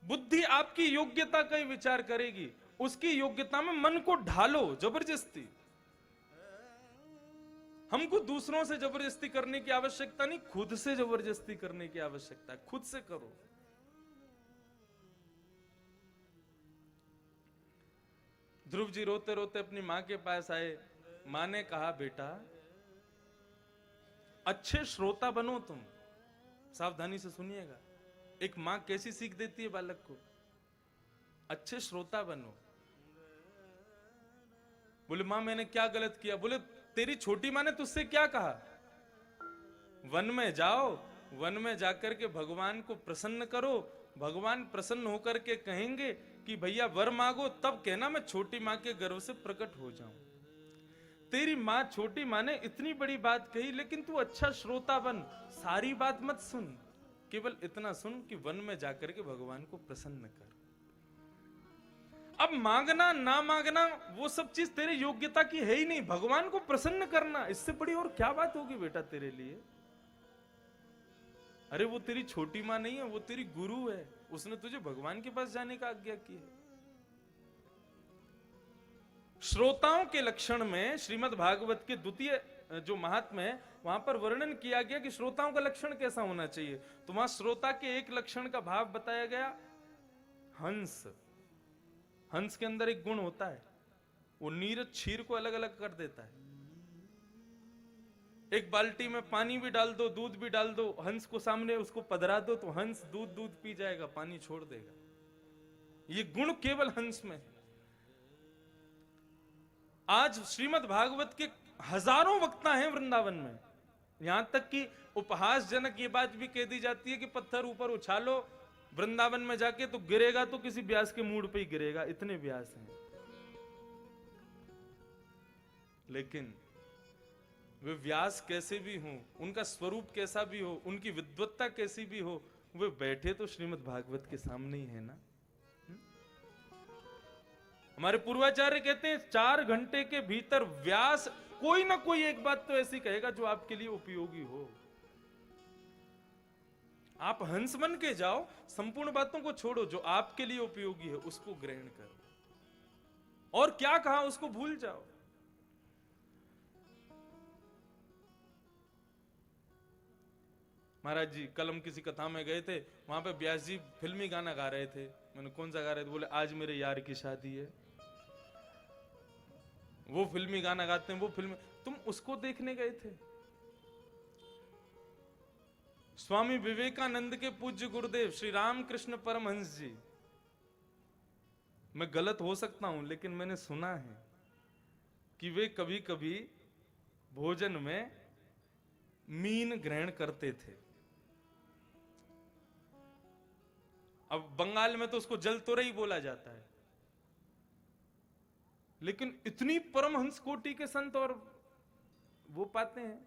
बुद्धि आपकी योग्यता का ही विचार करेगी, उसकी योग्यता में मन को ढालो जबरदस्ती। हमको दूसरों से जबरदस्ती करने की आवश्यकता नहीं, खुद से जबरदस्ती करने की आवश्यकता है, खुद से करो। ध्रुव जी रोते रोते अपनी मां के पास आए। मां ने कहा, बेटा अच्छे श्रोता बनो तुम। सावधानी से सुनिएगा, एक मां कैसी सीख देती है बालक को। अच्छे श्रोता बनो। बोले मां मैंने क्या गलत किया? बोले तेरी छोटी मां ने तुझसे क्या कहा? वन में जाओ, वन में जाकर के भगवान को प्रसन्न करो, भगवान प्रसन्न होकर के कहेंगे कि भैया वर मांगो, तब कहना मैं छोटी मां के गर्भ से प्रकट हो जाऊं। तेरी मां, छोटी मां ने इतनी बड़ी बात कही, लेकिन तू अच्छा श्रोता बन, सारी बात मत सुन, केवल इतना सुन कि वन में जाकर के भगवान को प्रसन्न कर। अब मांगना ना मांगना वो सब चीज तेरी योग्यता की है ही नहीं, भगवान को प्रसन्न करना इससे बड़ी और क्या बात होगी बेटा तेरे लिए। अरे वो तेरी छोटी मां नहीं है, वो तेरी गुरु है, उसने तुझे भगवान के पास जाने का आज्ञा की है। श्रोताओं के लक्षण में श्रीमद् भागवत के द्वितीय जो महात्म्य है वहां पर वर्णन किया गया कि श्रोताओं का लक्षण कैसा होना चाहिए। तो वहां श्रोता के एक लक्षण का भाव बताया गया, हंस। हंस के अंदर एक गुण होता है, वो नीर क्षीर को अलग अलग कर देता है। एक बाल्टी में पानी भी डाल दो, दूध भी डाल दो, हंस को सामने उसको पधरा दो तो हंस दूध पी जाएगा, पानी छोड़ देगा। ये गुण केवल हंस में है। आज श्रीमद् भागवत के हजारों वक्ता हैं वृंदावन में, यहां तक कि उपहासजनक ये बात भी कह दी जाती है कि पत्थर ऊपर उछालो वृंदावन में जाके तो गिरेगा तो किसी व्यास के मूड पे ही गिरेगा, इतने व्यास हैं। लेकिन वे व्यास कैसे भी हों, उनका स्वरूप कैसा भी हो, उनकी विद्वत्ता कैसी भी हो, वे बैठे तो श्रीमद् भागवत के सामने ही है ना। हमारे पूर्वाचार्य कहते हैं 4 घंटे के भीतर व्यास कोई ना कोई एक बात तो ऐसी कहेगा जो आपके लिए उपयोगी हो। आप हंस बन के जाओ, संपूर्ण बातों को छोड़ो, जो आपके लिए उपयोगी है उसको ग्रहण करो, और क्या कहा उसको भूल जाओ। महाराज जी कल हम किसी कथा में गए थे, वहां पे व्यास जी फिल्मी गाना गा रहे थे। मैंने कौन सा गा रहे थे? बोले आज मेरे यार की शादी है। वो फिल्मी गाना गाते हैं, वो फिल्म, तुम उसको देखने गए थे? स्वामी विवेकानंद के पूज्य गुरुदेव श्री रामकृष्ण परमहंस जी, मैं गलत हो सकता हूं लेकिन मैंने सुना है कि वे कभी कभी भोजन में मीन ग्रहण करते थे। अब बंगाल में तो उसको जल तोरई बोला जाता है, लेकिन इतनी परमहंस कोटि के संत और वो पाते हैं।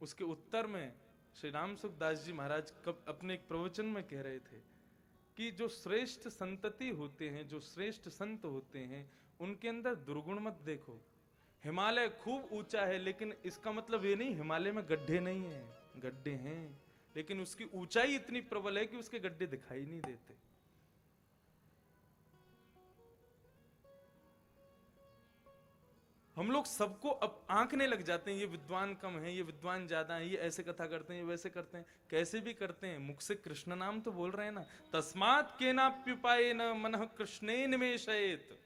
उसके उत्तर में श्री राम सुखदास जी महाराज कब अपने एक प्रवचन में कह रहे थे कि जो श्रेष्ठ संतति होते हैं, जो श्रेष्ठ संत होते हैं, उनके अंदर दुर्गुण मत देखो। हिमालय खूब ऊंचा है, लेकिन इसका मतलब ये नहीं हिमालय में गड्ढे नहीं है, गड्ढे हैं, लेकिन उसकी ऊंचाई इतनी प्रबल है कि उसके गड्ढे दिखाई नहीं देते। हम लोग सबको अब आंकने लग जाते हैं, ये विद्वान कम है, ये विद्वान ज्यादा है, ये ऐसे कथा करते हैं, ये वैसे करते हैं। कैसे भी करते हैं, मुख से कृष्ण नाम तो बोल रहे हैं ना, तस्मात् केनाप्युपाय न मनः कृष्णे निवेशयेत।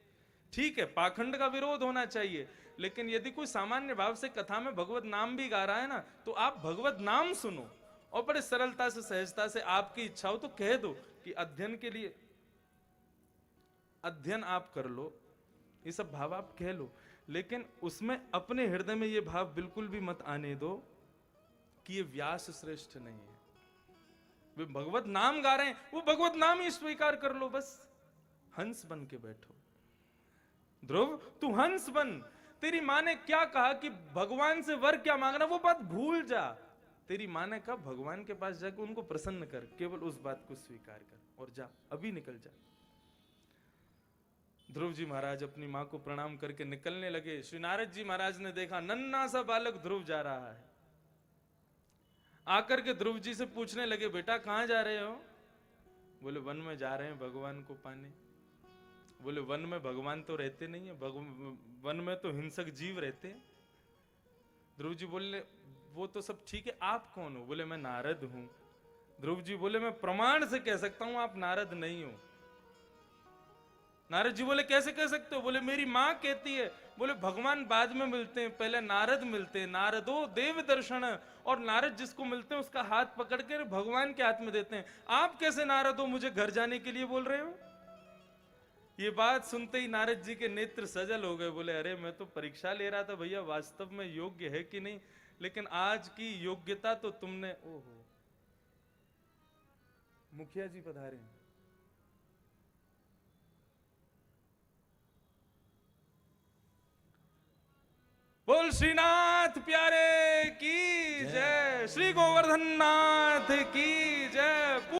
ठीक है, पाखंड का विरोध होना चाहिए, लेकिन यदि कोई सामान्य भाव से कथा में भगवत नाम भी गा रहा है ना, तो आप भगवत नाम सुनो और बड़े सरलता से, सहजता से, आपकी इच्छा हो तो कह दो कि अध्ययन के लिए अध्ययन आप कर लो, ये सब भाव आप कह लो, लेकिन उसमें अपने हृदय में ये भाव बिल्कुल भी मत आने दो कि ये व्यास श्रेष्ठ नहीं है। वे भगवत नाम गा रहे हैं, वो भगवत नाम ही स्वीकार कर लो, बस हंस बन के बैठो। ध्रुव तू हंस बन। तेरी मां ने क्या कहा कि भगवान से वर क्या मांगना, वो बात भूल जा। तेरी मां ने कहा भगवान के पास जाकर उनको प्रसन्न कर, केवल उस बात को स्वीकार कर और जा, अभी निकल जा। ध्रुव जी महाराज अपनी मां को प्रणाम करके निकलने लगे। श्री नारद जी महाराज ने देखा नन्हा सा बालक ध्रुव जा रहा है। आकर के ध्रुव जी से पूछने लगे, बेटा कहां जा रहे हो? बोले वन में जा रहे हैं भगवान को पाने। बोले वन में भगवान तो रहते नहीं है, वन में तो हिंसक जीव रहते हैं। ध्रुव जी बोले वो तो सब ठीक है, आप कौन हो? बोले मैं नारद हूं। ध्रुव जी बोले मैं प्रमाण से कह सकता हूं आप नारद नहीं हो। नारद जी बोले कैसे कह सकते हो? बोले मेरी मां कहती है। बोले भगवान बाद में मिलते हैं, पहले नारद मिलते हैं। नारदो देव दर्शन, और नारद जिसको मिलते हैं उसका हाथ पकड़ के भगवान के हाथ में देते हैं। आप कैसे नारद हो मुझे घर जाने के लिए बोल रहे हो? ये बात सुनते ही नारद जी के नेत्र सजल हो गए। बोले अरे मैं तो परीक्षा ले रहा था भैया, वास्तव में योग्य है कि नहीं, लेकिन आज की योग्यता तो तुमने। ओहो, मुखिया जी पधारे हैं। बोल श्रीनाथ प्यारे की जय, श्री गोवर्धन नाथ की